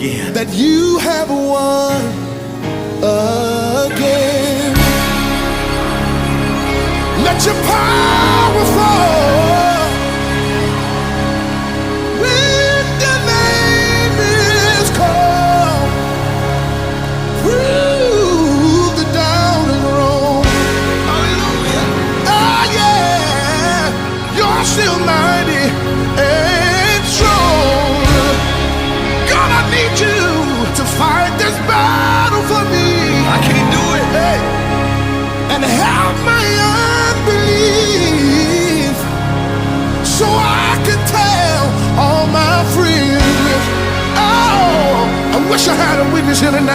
again. that you have won again. Let your power fall when your name is called. Prove the down and wrong. Hallelujah. Ah, yeah. You're still mighty and strong. God, I need you to fight this battle for me. I can't do it. Hey. And help my unbelief so I can tell all my friends. Oh, I wish I had a witness here tonight.